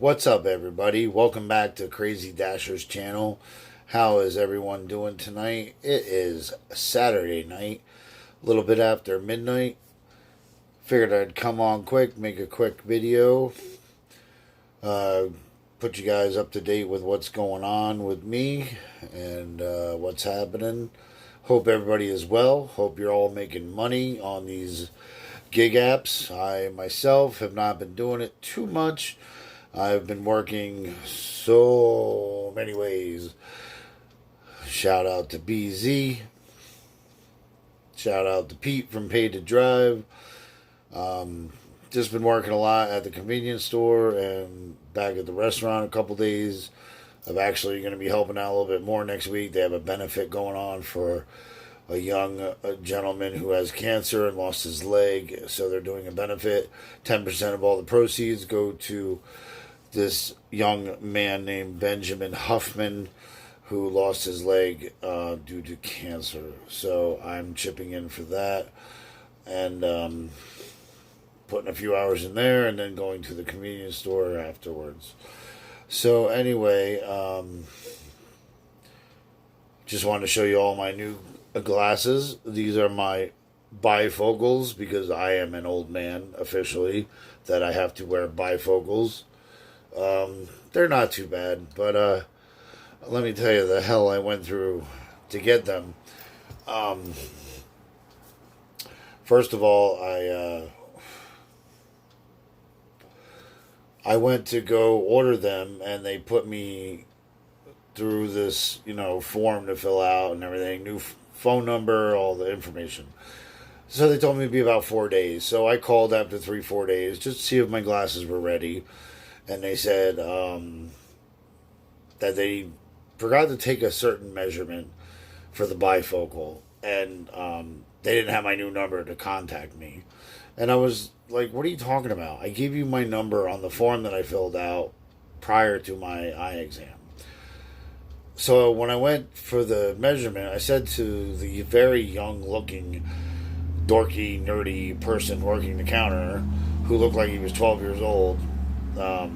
What's up, everybody? Welcome back to CraZzzy-Dasher's channel. How is everyone doing tonight? It is Saturday night, a little bit after midnight. Figured I'd come on quick, make a quick video, uh, put you guys up to date with what's going on with me and what's happening. Hope everybody is well. Hope you're all making money on these gig apps. I myself have not been doing it too much. I've been working so many ways. Shout out to BZ. Shout out to Pete from Paid to Drive. Just been working a lot at the convenience store and back at the restaurant a couple days. I'm actually going to be helping out a little bit more next week. They have a benefit going on for a young gentleman who has cancer and lost his leg. So they're doing a benefit. 10% of all the proceeds go to this young man named Benjamin Huffman who lost his leg due to cancer. So I'm chipping in for that and putting a few hours in there and then going to the convenience store afterwards. So anyway, just wanted to show you all my new glasses. These are my bifocals because I am an old man officially that I have to wear bifocals. They're not too bad, but let me tell you the hell I went through to get them. First of all, I went to go order them, and they put me through this form to fill out and everything, new phone number, all the information. So they told me it'd be about 4 days. So I called after 3-4 days just to see if my glasses were ready. And they said that they forgot to take a certain measurement for the bifocal, and they didn't have my new number to contact me. And I was like, "What are you talking about? I gave you my number on the form that I filled out prior to my eye exam." So when I went for the measurement, I said to the very young-looking, dorky, nerdy person working the counter, who looked like he was 12 years old. I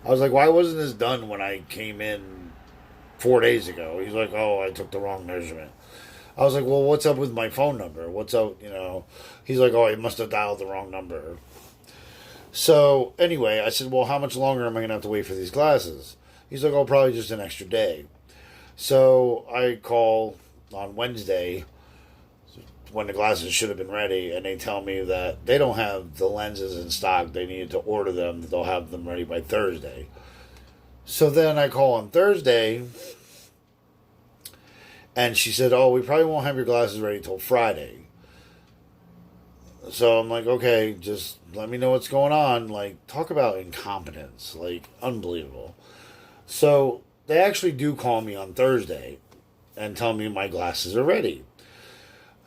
was like, why wasn't this done when I came in 4 days ago? He's like, oh, I took the wrong measurement. I was like, well, what's up with my phone number? What's up, He's like, oh, I must have dialed the wrong number. So, anyway, I said, well, how much longer am I going to have to wait for these glasses? He's like, oh, probably just an extra day. So, I call on Wednesday when the glasses should have been ready, and they tell me that they don't have the lenses in stock. They needed to order them. They'll have them ready by Thursday. So then I call on Thursday, and she said, oh, we probably won't have your glasses ready till Friday. So I'm like, okay, just let me know what's going on. Like, talk about incompetence. Like, unbelievable. So they actually do call me on Thursday and tell me my glasses are ready.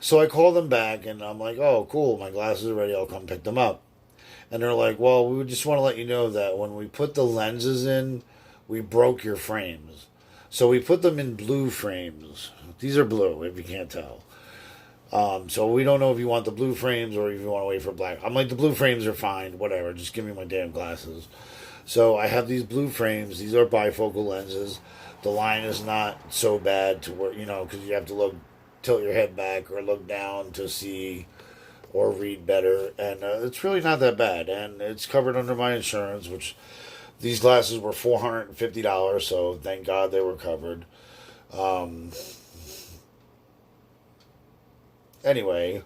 So I call them back, and I'm like, oh, cool, my glasses are ready. I'll come pick them up. And they're like, well, we just want to let you know that when we put the lenses in, we broke your frames. So we put them in blue frames. These are blue, if you can't tell. So we don't know if you want the blue frames or if you want to wait for black. I'm like, the blue frames are fine, whatever. Just give me my damn glasses. So I have these blue frames. These are bifocal lenses. The line is not so bad to where, because you have to tilt your head back or look down to see or read better, and it's really not that bad, and it's covered under my insurance, which these glasses were $450, so thank God they were covered. Anyway,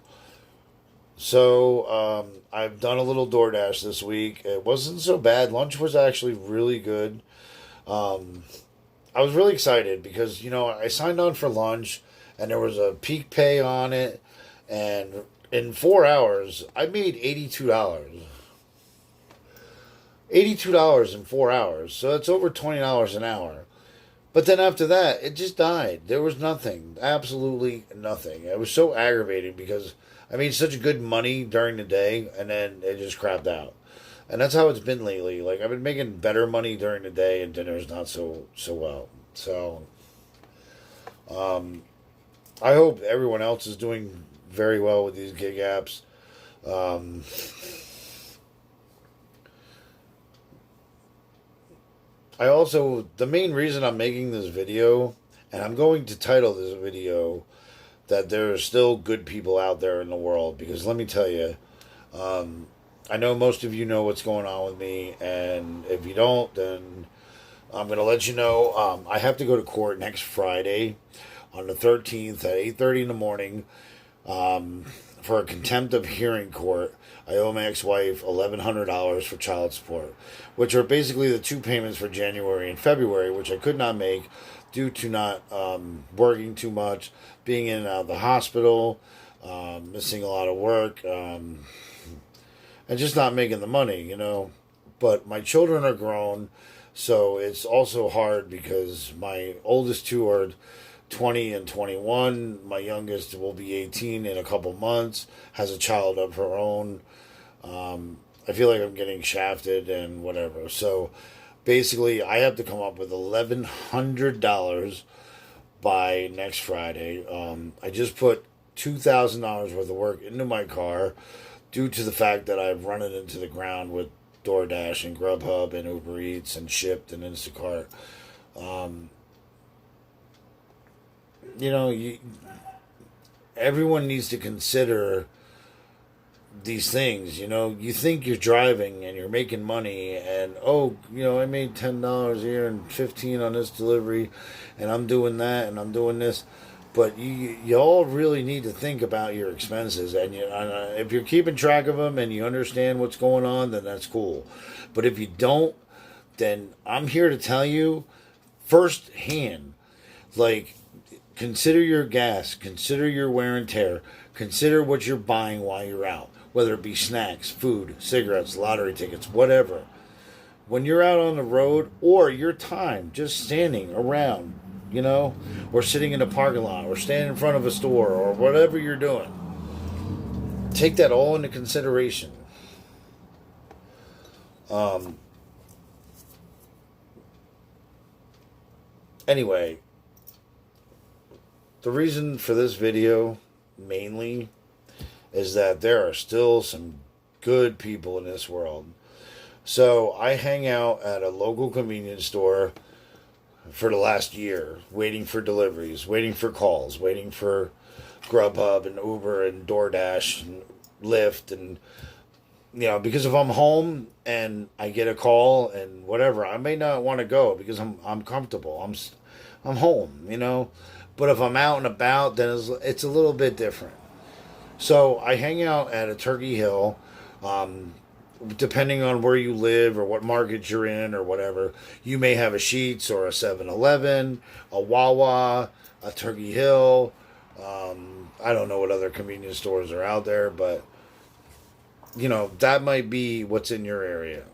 so I've done a little DoorDash this week. It wasn't so bad. Lunch was actually really good. I was really excited because I signed on for lunch, and there was a peak pay on it, and in 4 hours, I made $82. $82 in 4 hours, so that's over $20 an hour. But then after that, it just died. There was nothing, absolutely nothing. It was so aggravating because I made such good money during the day, and then it just crapped out. And that's how it's been lately. Like, I've been making better money during the day, and dinner's not so well. So, I hope everyone else is doing very well with these gig apps. the main reason I'm making this video, and I'm going to title this video that there are still good people out there in the world, because let me tell you, I know most of you know what's going on with me, and if you don't, then I'm going to let you know. I have to go to court next Friday on the 13th at 8:30 in the morning for a contempt of hearing court. I owe my ex-wife $1,100 for child support, which are basically the two payments for January and February, which I could not make due to not working too much, being in and out of the hospital, missing a lot of work, and just not making the money, But my children are grown, so it's also hard because my oldest two are 20 and 21. My youngest will be 18 in a couple months, has a child of her own. I feel like I'm getting shafted and whatever. So basically, I have to come up with $1,100 by next Friday. I just put $2,000 worth of work into my car due to the fact that I've run it into the ground with DoorDash and Grubhub and Uber Eats and Shipt and Instacart. Everyone needs to consider these things. You think you're driving and you're making money, and I made $10 here and 15 on this delivery, and I'm doing that and I'm doing this. But you all really need to think about your expenses, and if you're keeping track of them and you understand what's going on, then that's cool. But if you don't, then I'm here to tell you firsthand, like, consider your gas, consider your wear and tear, consider what you're buying while you're out, whether it be snacks, food, cigarettes, lottery tickets, whatever. When you're out on the road, or your time just standing around, or sitting in a parking lot, or standing in front of a store, or whatever you're doing, take that all into consideration. Anyway, the reason for this video, mainly, is that there are still some good people in this world. So I hang out at a local convenience store for the last year, waiting for deliveries, waiting for calls, waiting for Grubhub and Uber and DoorDash and Lyft, and because if I'm home and I get a call and whatever, I may not want to go because I'm comfortable. I'm home, But if I'm out and about, then it's a little bit different. So I hang out at a Turkey Hill. Depending on where you live or what market you're in or whatever, you may have a Sheetz or a 7-Eleven, a Wawa, a Turkey Hill. I don't know what other convenience stores are out there, but that might be what's in your area.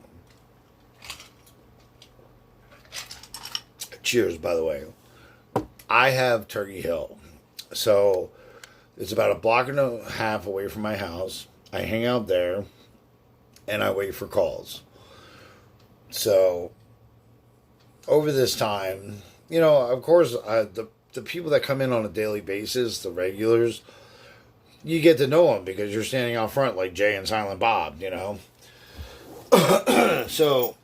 Cheers, by the way. I have Turkey Hill. So it's about a block and a half away from my house. I hang out there and I wait for calls. So over this time, of course, the people that come in on a daily basis, the regulars, you get to know them because you're standing out front like Jay and Silent Bob, So,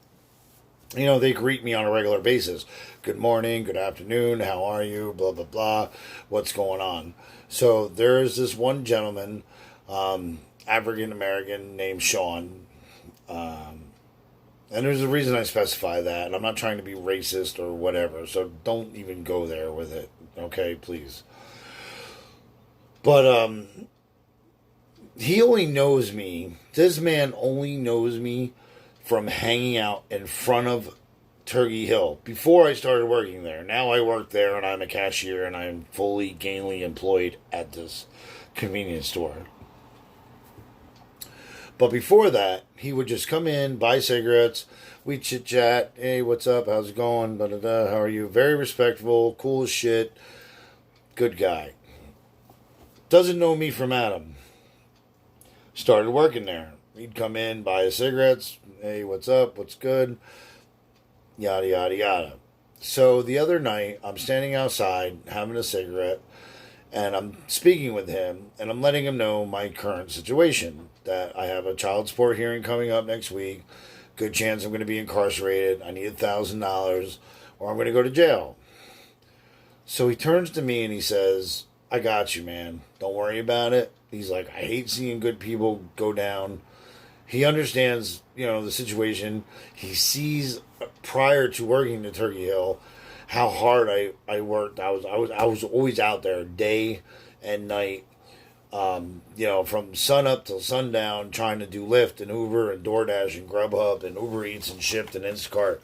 they greet me on a regular basis. Good morning, good afternoon, how are you, blah, blah, blah, what's going on? So there's this one gentleman, African-American, named Sean. And there's a reason I specify that, and I'm not trying to be racist or whatever, so don't even go there with it, okay, please. But, he only knows me, this man only knows me from hanging out in front of Turkey Hill before I started working there. Now I work there, and I'm a cashier, and I'm fully gainfully employed at this convenience store. But before that, he would just come in, buy cigarettes, we'd chit-chat, hey, what's up, how's it going, da-da-da, how are you? Very respectful, cool as shit, good guy. Doesn't know me from Adam. Started working there. He'd come in, buy his cigarettes, hey, what's up, what's good, yada, yada, yada. So the other night, I'm standing outside, having a cigarette, and I'm speaking with him, and I'm letting him know my current situation, that I have a child support hearing coming up next week, Good chance I'm going to be incarcerated. I need $1,000 or I'm going to go to jail. So he turns to me and he says, I got you, man. Don't worry about it. He's like, I hate seeing good people go down. He understands, the situation. He sees prior to working at Turkey Hill how hard I worked. I was always out there day and night, from sun up till sundown, trying to do Lyft and Uber and DoorDash and Grubhub and Uber Eats and Shipt and Instacart.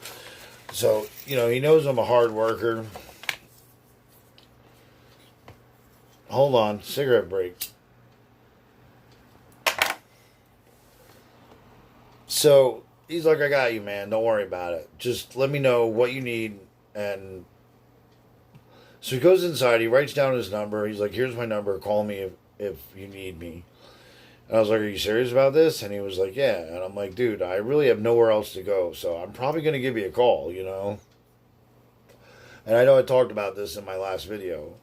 So, he knows I'm a hard worker. Hold on, cigarette break. So he's like, I got you, man. Don't worry about it. Just let me know what you need. And so he goes inside. He writes down his number. He's like, here's my number. Call me if you need me. And I was like, are you serious about this? And he was like, yeah. And I'm like, dude, I really have nowhere else to go. So I'm probably going to give you a call, And I know I talked about this in my last video.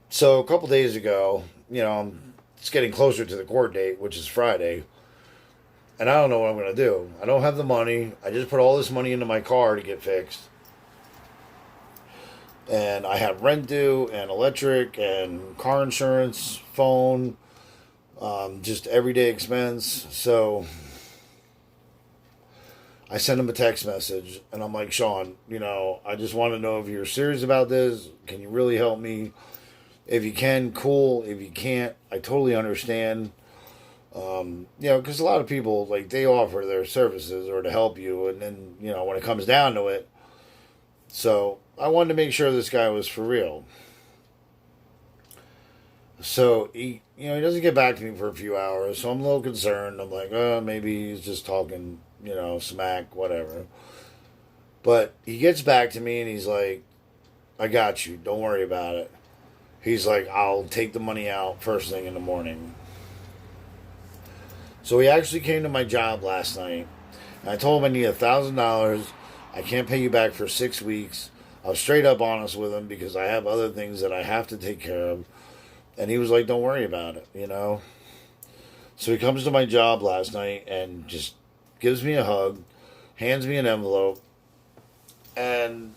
So a couple days ago, it's getting closer to the court date, which is Friday. And I don't know what I'm going to do. I don't have the money. I just put all this money into my car to get fixed. And I have rent due and electric and car insurance, phone, just everyday expense. So I sent him a text message and I'm like, Sean, I just want to know if you're serious about this. Can you really help me? If you can, cool. If you can't, I totally understand. Because a lot of people, they offer their services or to help you, and then, when it comes down to it. So, I wanted to make sure this guy was for real. So, he doesn't get back to me for a few hours, so I'm a little concerned. I'm like, maybe he's just talking, smack, whatever. But he gets back to me, and he's like, I got you, don't worry about it. He's like, I'll take the money out first thing in the morning. So he actually came to my job last night. And I told him I need $1,000. I can't pay you back for 6 weeks. I was straight up honest with him because I have other things that I have to take care of. And he was like, don't worry about it, So he comes to my job last night and just gives me a hug, hands me an envelope. And,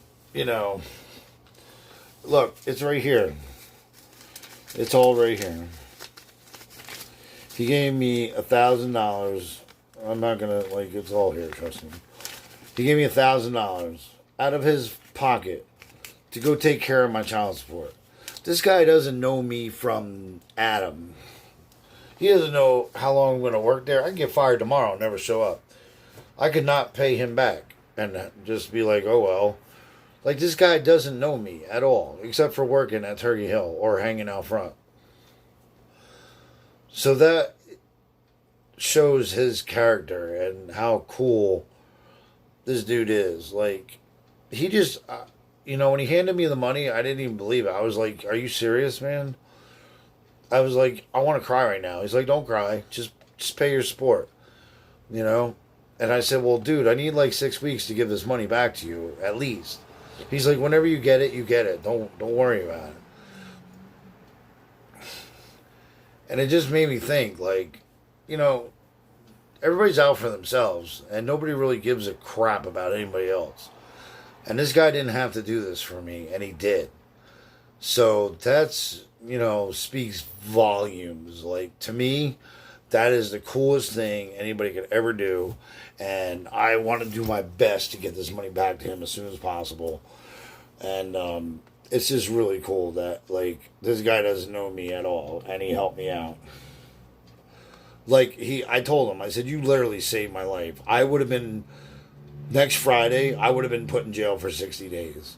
look, it's right here. It's all right here. He gave me $1,000. I'm not gonna it's all here, trust me. He gave me $1,000 out of his pocket to go take care of my child support. This guy doesn't know me from Adam. He doesn't know how long I'm gonna work there. I can get fired tomorrow and never show up. I could not pay him back and just be like, oh well. This guy doesn't know me at all, except for working at Turkey Hill or hanging out front. So that shows his character and how cool this dude is. He just, when he handed me the money, I didn't even believe it. I was like, are you serious, man? I was like, I want to cry right now. He's like, don't cry. Just pay your support, And I said, well, dude, I need 6 weeks to give this money back to you, at least. He's like, whenever you get it, you get it. Don't worry about it. And it just made me think, everybody's out for themselves, and nobody really gives a crap about anybody else. And this guy didn't have to do this for me, and he did. So that's, speaks volumes. To me, that is the coolest thing anybody could ever do. And I want to do my best to get this money back to him as soon as possible. And it's just really cool that, this guy doesn't know me at all, and he helped me out. I told him, I said, you literally saved my life. I would have been, next Friday, I would have been put in jail for 60 days.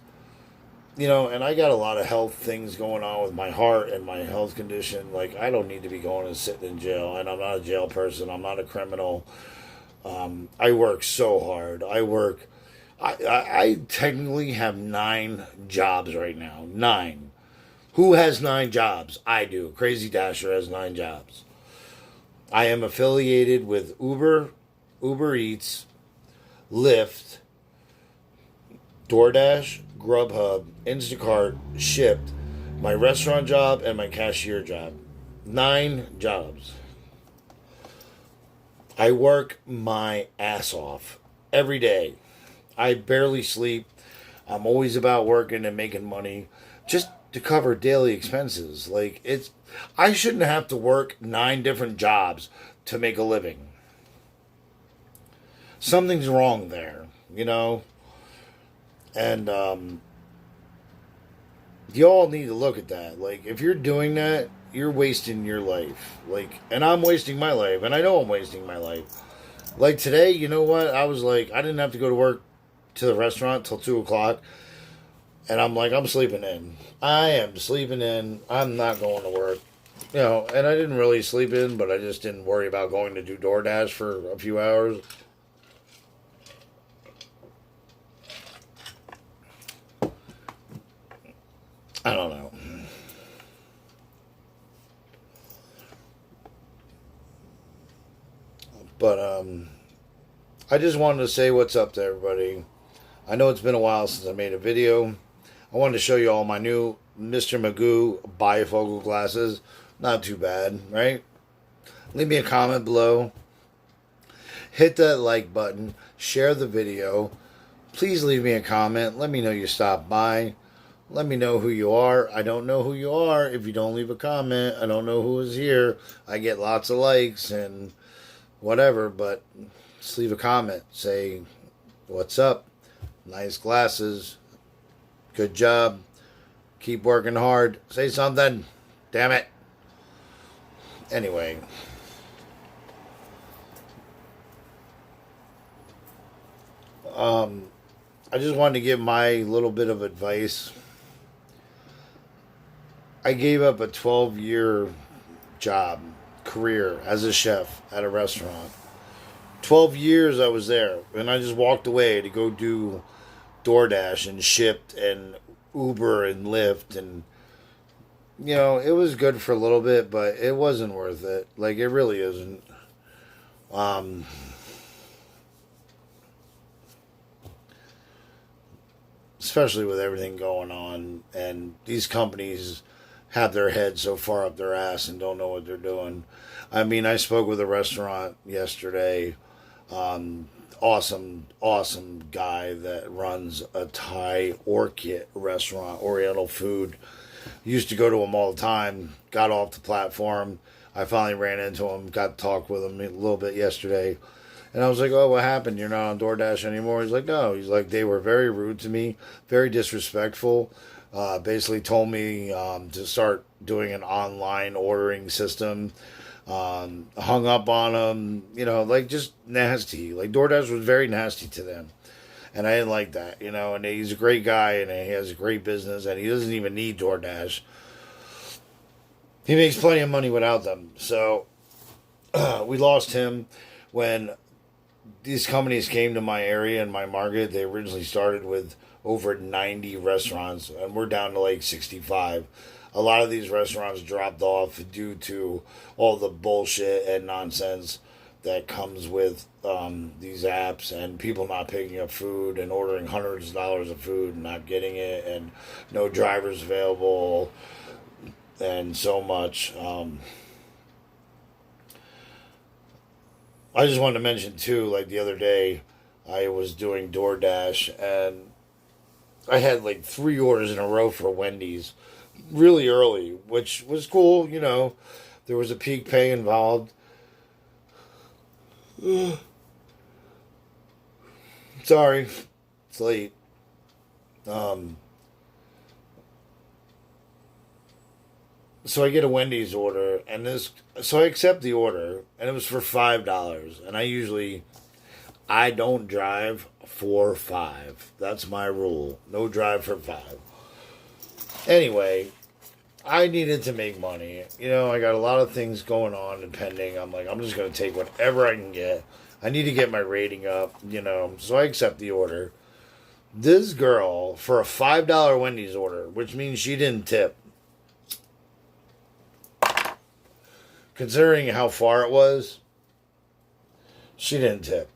And I got a lot of health things going on with my heart and my health condition. I don't need to be going and sitting in jail, and I'm not a jail person. I'm not a criminal. I work so hard. I technically have 9 jobs right now. 9. Who has 9 jobs? I do. CraZzzy-Dasher has 9 jobs. I am affiliated with Uber, Uber Eats, Lyft, DoorDash, Grubhub, Instacart, Shipt, my restaurant job, and my cashier job. 9 jobs. I work my ass off every day. I barely sleep. I'm always about working and making money just to cover daily expenses. Like, I shouldn't have to work 9 different jobs to make a living. Something's wrong there, you know? And you all need to look at that. Like, if you're doing that, you're wasting your life. Like, and I'm wasting my life, and I know I'm wasting my life. Like today, you know what? I was like, I didn't have to go to work to the restaurant till 2 o'clock, and I'm like, I'm sleeping in. I am sleeping in. I'm not going to work. You know, and I didn't really sleep in, but I just didn't worry about going to do DoorDash for a few hours. I don't know. But I just wanted to say what's up to everybody. I know it's been a while since I made a video. I wanted to show you all my new Mr. Magoo bifocal glasses. Not too bad, right? Leave me a comment below. Hit that like button. Share the video. Please leave me a comment. Let me know you stopped by. Let me know who you are. I don't know who you are if you don't leave a comment. I don't know who is here. I get lots of likes and whatever, but just leave a comment. Say, what's up? Nice glasses. Good job. Keep working hard. Say something. Damn it. Anyway. I just wanted to give my little bit of advice. I gave up a 12-year job, career as a chef at a restaurant. 12 years I was there, and I just walked away to go do DoorDash and Shipt and Uber and Lyft, and you know, it was good for a little bit, but it wasn't worth it. Like, it really isn't. Um, Especially with everything going on, and these companies have their head so far up their ass and don't know what they're doing. I mean, I spoke with a restaurant yesterday. Awesome, awesome guy that runs a Thai orchid restaurant, Oriental food. Used to go to him all the time. Got off the platform. I finally ran into him. Got to talk with him a little bit yesterday. And I was like, oh, what happened? You're not on DoorDash anymore? He's like, no. He's like, they were very rude to me, very disrespectful. Basically told me to start doing an online ordering system. Hung up on them, you know, like just nasty. Like DoorDash was very nasty to them. And I didn't like that, you know, and he's a great guy and he has a great business and he doesn't even need DoorDash. He makes plenty of money without them. So we lost him when these companies came to my area and my market. They originally started with over 90 restaurants, and we're down to like 65. A lot of these restaurants dropped off due to all the bullshit and nonsense that comes with these apps and people not picking up food and ordering hundreds of dollars of food and not getting it and no drivers available and so much. I just wanted to mention too, like the other day, I was doing DoorDash and I had like 3 orders in a row for Wendy's really early, which was cool, you know. There was a peak pay involved. Sorry, it's late. Um, so I get a Wendy's order, and so I accept the order, and it was for $5, and I don't drive for five. That's my rule. No drive for five. Anyway, I needed to make money. You know, I got a lot of things going on and pending. I'm like, I'm just going to take whatever I can get. I need to get my rating up, you know. So I accept the order. This girl, for a $5 Wendy's order, which means she didn't tip, considering how far it was, she didn't tip.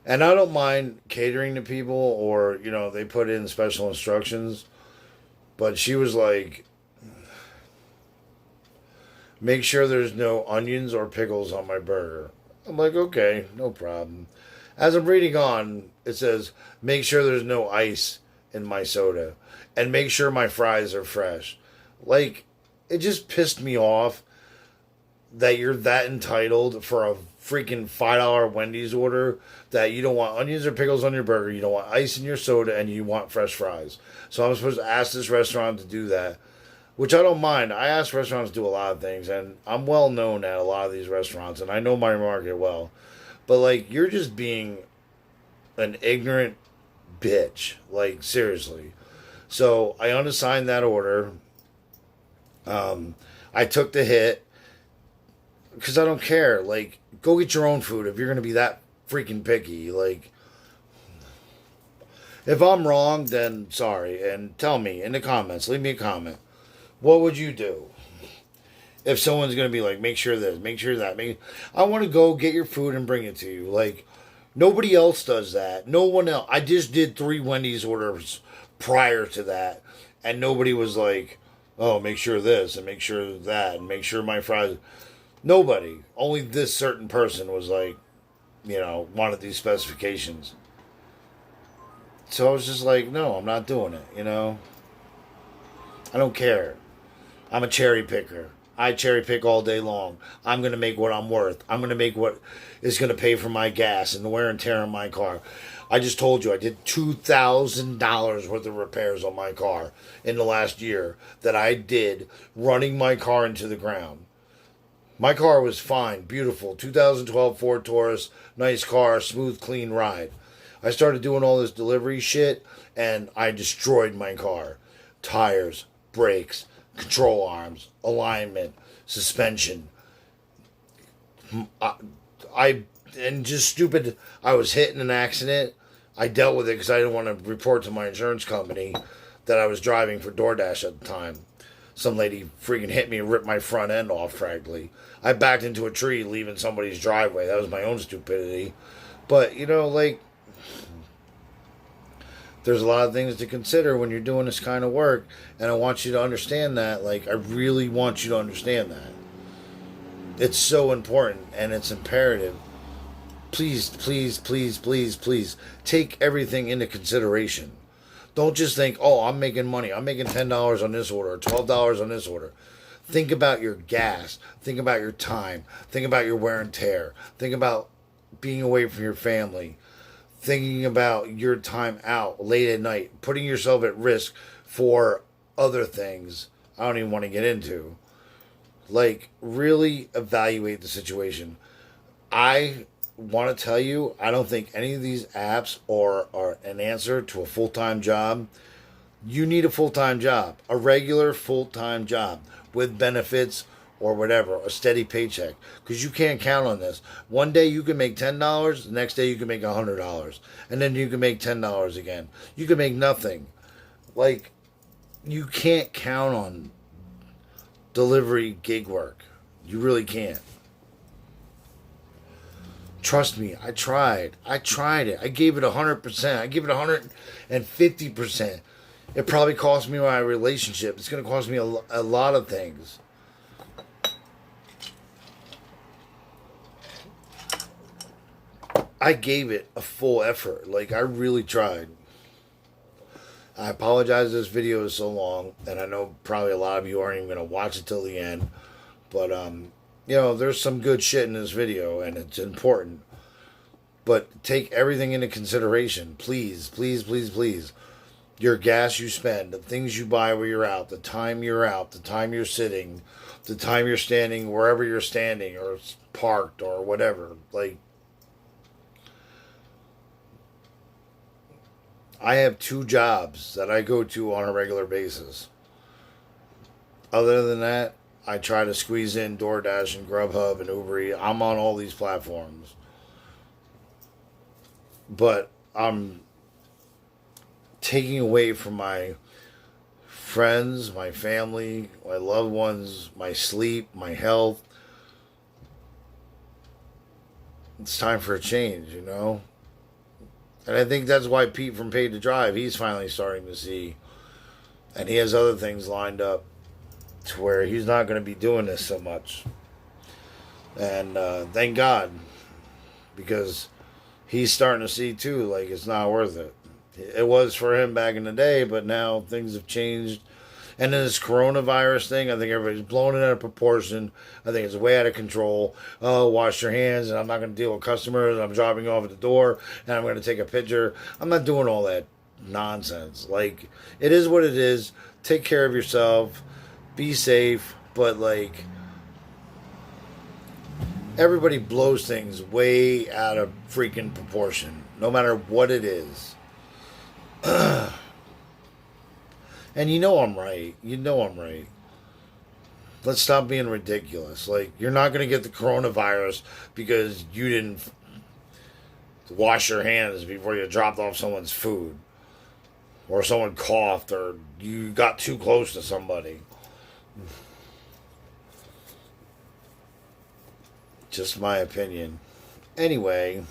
And I don't mind catering to people or, you know, they put in special instructions. But she was like, Make sure there's no onions or pickles on my burger. I'm like, okay, no problem. As I'm reading on, it says, make sure there's no ice in my soda. And make sure my fries are fresh. Like, it just pissed me off that you're that entitled for a freaking $5 Wendy's order that you don't want onions or pickles on your burger, you don't want ice in your soda, and you want fresh fries. So I'm supposed to ask this restaurant to do that, which I don't mind. I ask restaurants to do a lot of things, and I'm well known at a lot of these restaurants, and I know my market well. But, like, you're just being an ignorant bitch. Like, seriously. So I unassigned that order. I took the hit because I don't care. Like, go get your own food if you're going to be that freaking picky. Like, if I'm wrong, then sorry. And tell me in the comments. Leave me a comment. What would you do if someone's going to be like, make sure this, make sure that? I want to go get your food and bring it to you. Like, nobody else does that. No one else. I just did 3 Wendy's orders prior to that. And nobody was like, oh, make sure this and make sure that and make sure my fries. Nobody. Only this certain person was like, wanted these specifications. So I was just like, no, I'm not doing it. I don't care. I'm a cherry picker. I cherry pick all day long. I'm going to make what I'm worth. I'm going to make what is going to pay for my gas and the wear and tear on my car. I just told you I did $2,000 worth of repairs on my car in the last year that I did running my car into the ground. My car was fine, beautiful. 2012 Ford Taurus, nice car, smooth, clean ride. I started doing all this delivery shit and I destroyed my car. Tires, brakes, control arms, alignment, suspension. And just stupid. I was hit in an accident. I dealt with it because I didn't want to report to my insurance company that I was driving for DoorDash at the time. Some lady freaking hit me and ripped my front end off, frankly. I backed into a tree leaving somebody's driveway. That was my own stupidity. But, there's a lot of things to consider when you're doing this kind of work. And I want you to understand that. Like, I really want you to understand that. It's so important and it's imperative. Please, please, please, please, please take everything into consideration. Don't just think, oh, I'm making money. I'm making $10 on this order or $12 on this order. Think about your gas. Think about your time. Think about your wear and tear. Think about being away from your family. Thinking about your time out late at night. Putting yourself at risk for other things I don't even want to get into. Like, really evaluate the situation. I want to tell you, I don't think any of these apps are an answer to a full-time job. You need a full-time job, a regular full-time job with benefits or whatever, a steady paycheck, because you can't count on this. One day you can make $10, the next day you can make $100, and then you can make $10 again. You can make nothing. Like, you can't count on delivery gig work. You really can't. Trust me, I tried. I tried it. I gave it 100%. I gave it 150%. It probably cost me my relationship. It's going to cost me a lot of things. I gave it a full effort. Like, I really tried. I apologize this video is so long, and I know probably a lot of you aren't even going to watch it till the end. But, there's some good shit in this video, and it's important. But take everything into consideration. Please, please, please, please. Your gas you spend, the things you buy where you're out, the time you're out, the time you're sitting, the time you're standing wherever you're standing or parked or whatever. Like, I have 2 jobs that I go to on a regular basis. Other than that, I try to squeeze in DoorDash and Grubhub and Uber Eats. I'm on all these platforms. But I'm taking away from my friends, my family, my loved ones, my sleep, my health. It's time for a change, And I think that's why Pete from Paid to Drive, he's finally starting to see. And he has other things lined up. to where he's not going to be doing this so much. And thank God, because he's starting to see too, like, it's not worth it. It was for him back in the day, but now things have changed. And then this coronavirus thing, I think everybody's blown it out of proportion. I think it's way out of control. Oh, wash your hands, and I'm not going to deal with customers. I'm dropping off at the door, and I'm going to take a picture. I'm not doing all that nonsense. Like, it is what it is. Take care of yourself. Be safe. But, like, everybody blows things way out of freaking proportion, no matter what it is. And you know I'm right. You know I'm right. Let's stop being ridiculous. Like, you're not going to get the coronavirus because you didn't wash your hands before you dropped off someone's food. Or someone coughed, or you got too close to somebody. Just my opinion. Anyway,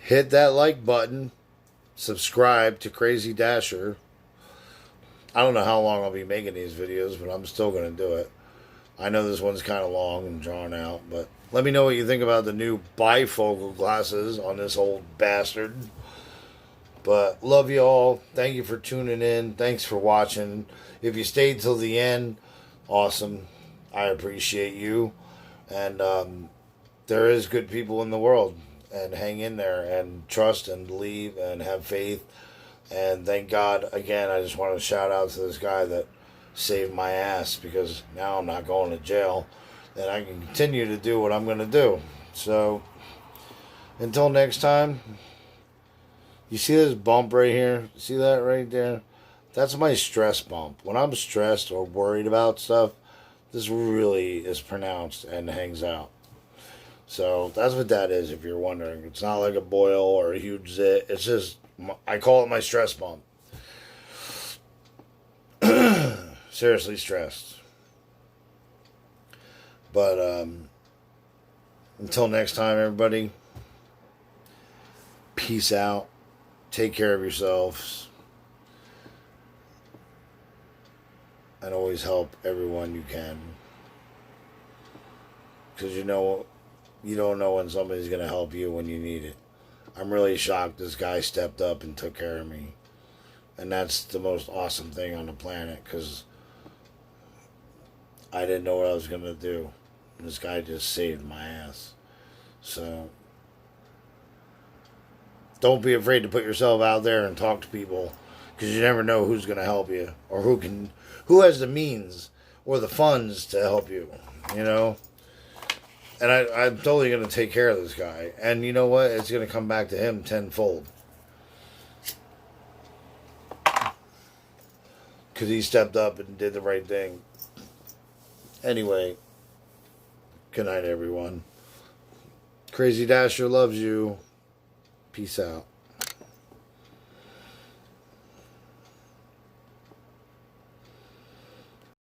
hit that like button. Subscribe to CraZzzy-Dasher. I don't know how long I'll be making these videos, but I'm still going to do it. I know this one's kind of long and drawn out, but let me know what you think about the new bifocal glasses on this old bastard. But love you all. Thank you for tuning in. Thanks for watching. If you stayed till the end, awesome. I appreciate you. And there is good people in the world. And hang in there and trust and believe and have faith. And thank God, again, I just want to shout out to this guy that saved my ass, because now I'm not going to jail. And I can continue to do what I'm going to do. So, until next time, you see this bump right here? See that right there? That's my stress bump. When I'm stressed or worried about stuff, this really is pronounced and hangs out. So that's what that is, if you're wondering. It's not like a boil or a huge zit. It's just, I call it my stress bump. Seriously stressed. But until next time, everybody, peace out. Take care of yourselves. And always help everyone you can. Because you don't know when somebody's going to help you when you need it. I'm really shocked this guy stepped up and took care of me. And that's the most awesome thing on the planet, because I didn't know what I was going to do. And this guy just saved my ass. So, don't be afraid to put yourself out there and talk to people, because you never know who's going to help you, or who has the means or the funds to help you, you know? And I'm totally going to take care of this guy. And you know what? It's going to come back to him tenfold. Because he stepped up and did the right thing. Anyway, good night, everyone. CraZzzy-Dasher loves you. Peace out.